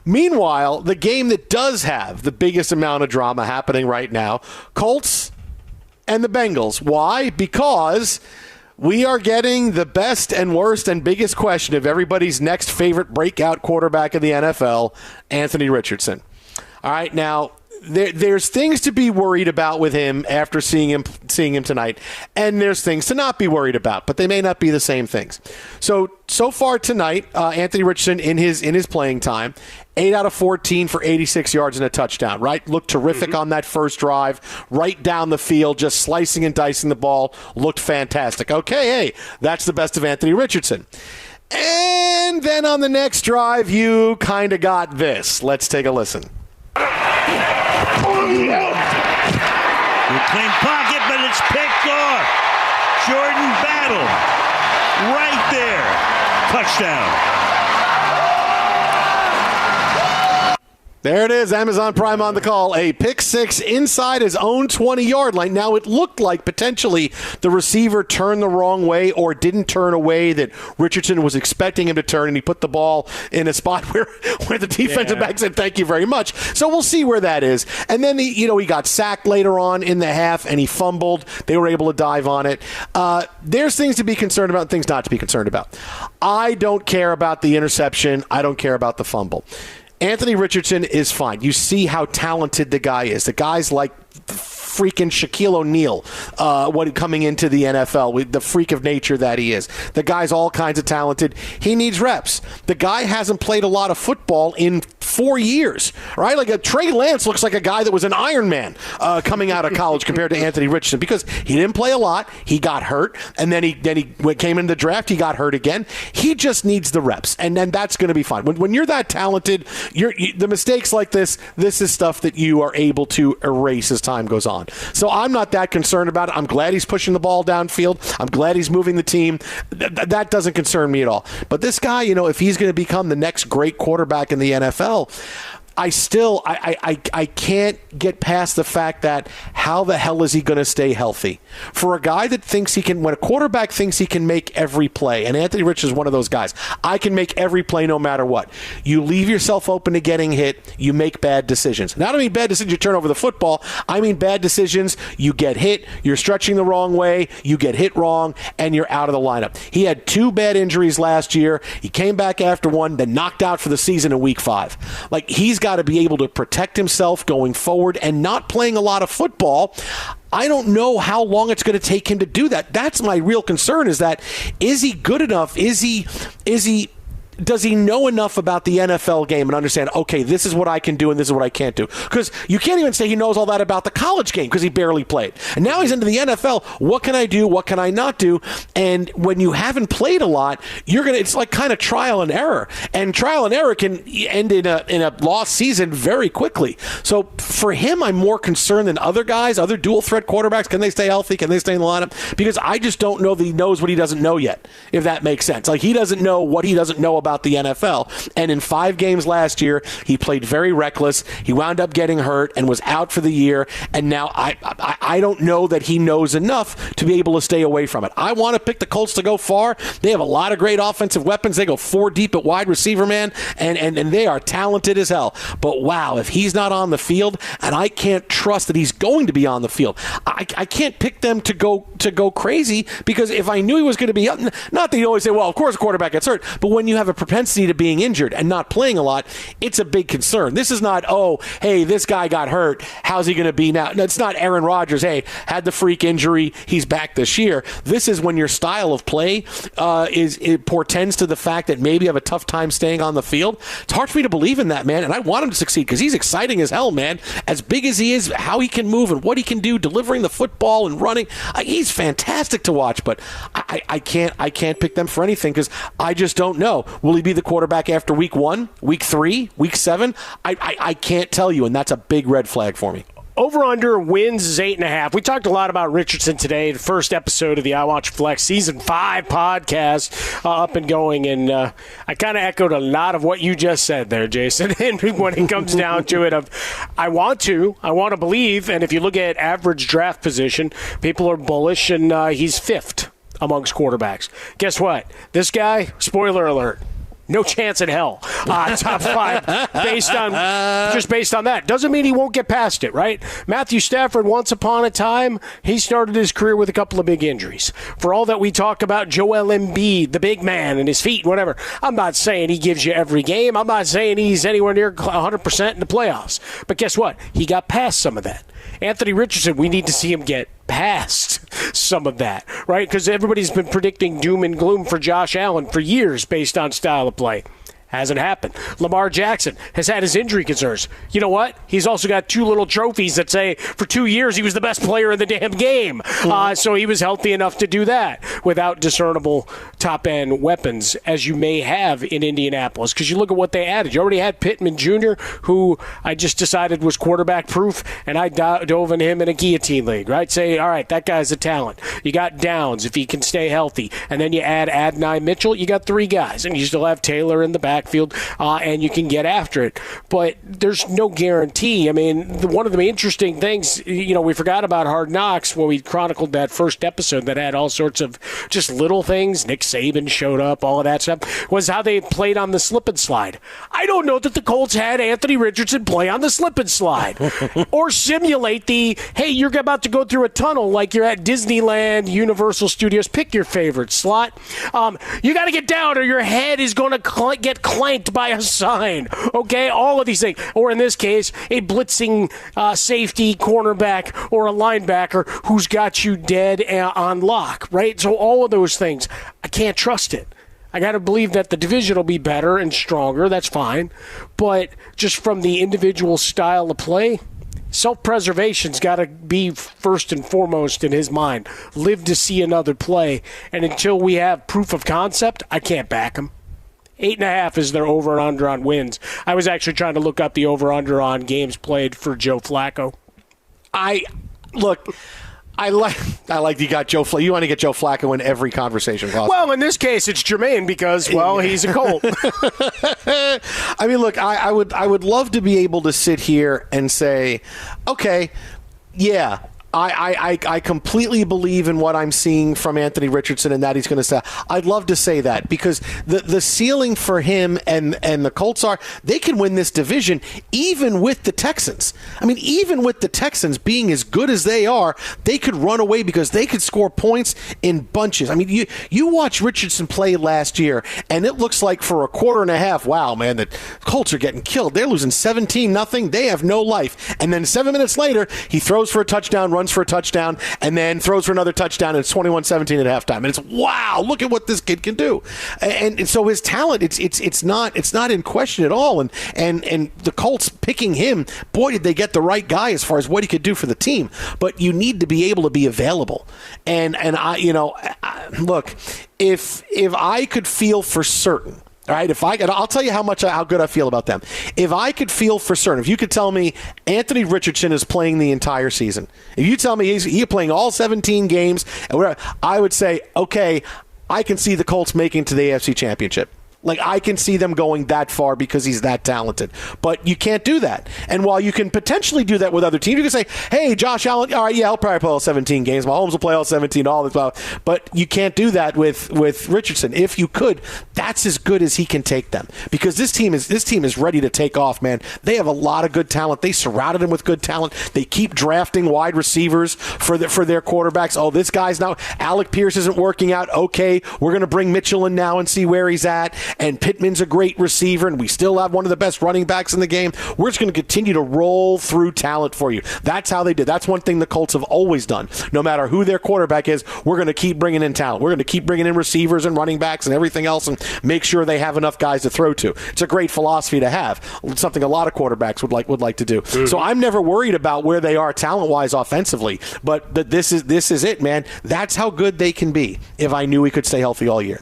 Meanwhile, the game that does have the biggest amount of drama happening right now, Colts and the Bengals. Why? Because we are getting the best and worst and biggest question of everybody's next favorite breakout quarterback in the NFL, Anthony Richardson. All right, now, there's things to be worried about with him after seeing him tonight, and there's things to not be worried about, but they may not be the same things. So far tonight, Anthony Richardson in his playing time, 8 out of 14 for 86 yards and a touchdown, right? Looked terrific on that first drive, right down the field, just slicing and dicing the ball. Looked fantastic. Okay, hey, that's the best of Anthony Richardson. And then on the next drive, you kind of got this. Let's take a listen. Clean pocket, but it's picked off. Jordan Battle. Right there. Touchdown. There it is, Amazon Prime on the call. A pick six inside his own 20-yard line. Now, it looked like potentially the receiver turned the wrong way or didn't turn a way that Richardson was expecting him to turn, and he put the ball in a spot where the defensive back said, thank you very much. So we'll see where that is. And then, he got sacked later on in the half, and he fumbled. They were able to dive on it. There's things to be concerned about and things not to be concerned about. I don't care about the interception. I don't care about the fumble. Anthony Richardson is fine. You see how talented the guy is. The guy's like freaking Shaquille O'Neal coming into the NFL, with the freak of nature that he is. The guy's all kinds of talented. He needs reps. The guy hasn't played a lot of football in 4 years, right? Like Trey Lance looks like a guy that was an Iron Man coming out of college compared to Anthony Richardson, because he didn't play a lot. He got hurt, and then he came into the draft. He got hurt again. He just needs the reps, and then that's going to be fine. When you're that talented, the mistakes like this is stuff that you are able to erase as time goes on. So I'm not that concerned about it. I'm glad he's pushing the ball downfield. I'm glad he's moving the team. That doesn't concern me at all. But this guy, if he's going to become the next great quarterback in the NFL, I can't get past the fact that how the hell is he going to stay healthy? For a guy that thinks when a quarterback thinks he can make every play, and Anthony Richardson is one of those guys, I can make every play no matter what. You leave yourself open to getting hit, you make bad decisions. Now, I don't mean bad decisions, you turn over the football. I mean bad decisions, you get hit, you're stretching the wrong way, you get hit wrong, and you're out of the lineup. He had 2 bad injuries last year. He came back after one, then knocked out for the season in week 5. He's got to be able to protect himself going forward, and not playing a lot of football. I don't know how long it's going to take him to do that. That's my real concern, is he good enough? Does he know enough about the NFL game and understand, okay, this is what I can do and this is what I can't do? Because you can't even say he knows all that about the college game, because he barely played. And now he's into the NFL. What can I do? What can I not do? And when you haven't played a lot, it's like kind of trial and error. And trial and error can end in a lost season very quickly. So for him, I'm more concerned than other guys, other dual threat quarterbacks. Can they stay healthy? Can they stay in the lineup? Because I just don't know that he knows what he doesn't know yet, if that makes sense. He doesn't know what he doesn't know about the NFL. And in 5 games last year, he played very reckless. He wound up getting hurt and was out for the year. And now I don't know that he knows enough to be able to stay away from it. I want to pick the Colts to go far. They have a lot of great offensive weapons. They go 4 deep at wide receiver, man, and they are talented as hell. But wow, if he's not on the field, and I can't trust that he's going to be on the field, I can't pick them to go crazy, because if I knew he was going to be, not that you always say, well, of course a quarterback gets hurt, but when you have a propensity to being injured and not playing a lot, it's a big concern. This is not, hey, this guy got hurt, how's he going to be now? No, it's not Aaron Rodgers, hey, had the freak injury, he's back this year. This is when your style of play it portends to the fact that maybe you have a tough time staying on the field. It's hard for me to believe in that, man, and I want him to succeed, because he's exciting as hell, man. As big as he is, how he can move and what he can do, delivering the football and running, he's fantastic to watch. But I can't pick them for anything, because I just don't know. Will he be the quarterback after week 1, week 3, week 7? I can't tell you, and that's a big red flag for me. Over-under wins is 8.5. We talked a lot about Richardson today, the first episode of the I Watch Flex Season 5 podcast up and going, and I kind of echoed a lot of what you just said there, Jason. And when it comes down to it, I want to believe, and if you look at average draft position, people are bullish, and he's 5th amongst quarterbacks. Guess what? This guy, spoiler alert, No chance in hell. Top 5 based on that. Doesn't mean he won't get past it, right? Matthew Stafford, once upon a time, he started his career with a couple of big injuries. For all that we talk about Joel Embiid, the big man, and his feet, whatever, I'm not saying he gives you every game. I'm not saying he's anywhere near 100% in the playoffs. But guess what? He got past some of that. Anthony Richardson, we need to see him get past some of that, right? Because everybody's been predicting doom and gloom for Josh Allen for years based on style of play. Hasn't happened. Lamar Jackson has had his injury concerns. You know what? He's also got 2 little trophies that say for 2 years he was the best player in the damn game. So he was healthy enough to do that without discernible top-end weapons as you may have in Indianapolis. Because you look at what they added. You already had Pittman Jr., who I just decided was quarterback-proof, and I dove in him in a guillotine league, right? Say, all right, that guy's a talent. You got Downs if he can stay healthy. And then you add Adonai Mitchell, you got 3 guys. And you still have Taylor in the backfield, and you can get after it. But there's no guarantee. I mean, one of the interesting things, we forgot about Hard Knocks when we chronicled that first episode that had all sorts of just little things. Nick Saban showed up, all of that stuff, was how they played on the slip and slide. I don't know that the Colts had Anthony Richardson play on the slip and slide or simulate hey, you're about to go through a tunnel like you're at Disneyland, Universal Studios. Pick your favorite slot. You got to get down or your head is going to get clanked by a sign, okay? All of these things. Or in this case, a blitzing safety, cornerback, or a linebacker who's got you dead on lock, right? So all of those things, I can't trust it. I got to believe that the division will be better and stronger. That's fine. But just from the individual style of play, self-preservation's got to be first and foremost in his mind. Live to see another play. And until we have proof of concept, I can't back him. 8.5 is their over and under on wins. I was actually trying to look up the over under on games played for Joe Flacco. I like you got Joe Flacco. You want to get Joe Flacco in every conversation possible. Well, in this case, it's Jermaine because, he's a Colt. I mean, look, I would love to be able to sit here and say, okay, yeah, I completely believe in what I'm seeing from Anthony Richardson and that he's going to say. I'd love to say that because the ceiling for him and the Colts they can win this division even with the Texans. I mean, even with the Texans being as good as they are, they could run away because they could score points in bunches. I mean, you watch Richardson play last year, and it looks like for a quarter and a half, wow, man, the Colts are getting killed. They're losing 17-0. They have no life. And then 7 minutes later, he throws for a touchdown, runs for a touchdown, and then throws for another touchdown, and it's 21-17 at halftime. And it's, wow, look at what this kid can do. And so his talent, it's not in question at all. And the Colts picking him, boy, did they get the right guy as far as what he could do for the team. But you need to be able to be available. And look, if I could feel for certain, all right, I'll tell you how good I feel about them. If I could feel for certain, if you could tell me Anthony Richardson is playing the entire season, if you tell me he's playing all 17 games, I would say, okay, I can see the Colts making to the AFC Championship. Like, I can see them going that far because he's that talented. But you can't do that. And while you can potentially do that with other teams, you can say, hey, Josh Allen, all right, yeah, he'll probably play all 17 games. Mahomes will play all 17, all this, blah. But you can't do that with Richardson. If you could, that's as good as he can take them. Because this team is ready to take off, man. They have a lot of good talent. They surrounded him with good talent. They keep drafting wide receivers for their quarterbacks. Oh, this guy's now, Alec Pierce isn't working out. Okay, we're going to bring Mitchell in now and see where he's at. And Pittman's a great receiver, and we still have one of the best running backs in the game. We're just going to continue to roll through talent for you. That's how they did. That's one thing the Colts have always done. No matter who their quarterback is, we're going to keep bringing in talent. We're going to keep bringing in receivers and running backs and everything else and make sure they have enough guys to throw to. It's a great philosophy to have. It's something a lot of quarterbacks would like to do. Mm-hmm. So I'm never worried about where they are talent-wise offensively, but this is it, man. That's how good they can be if I knew he could stay healthy all year.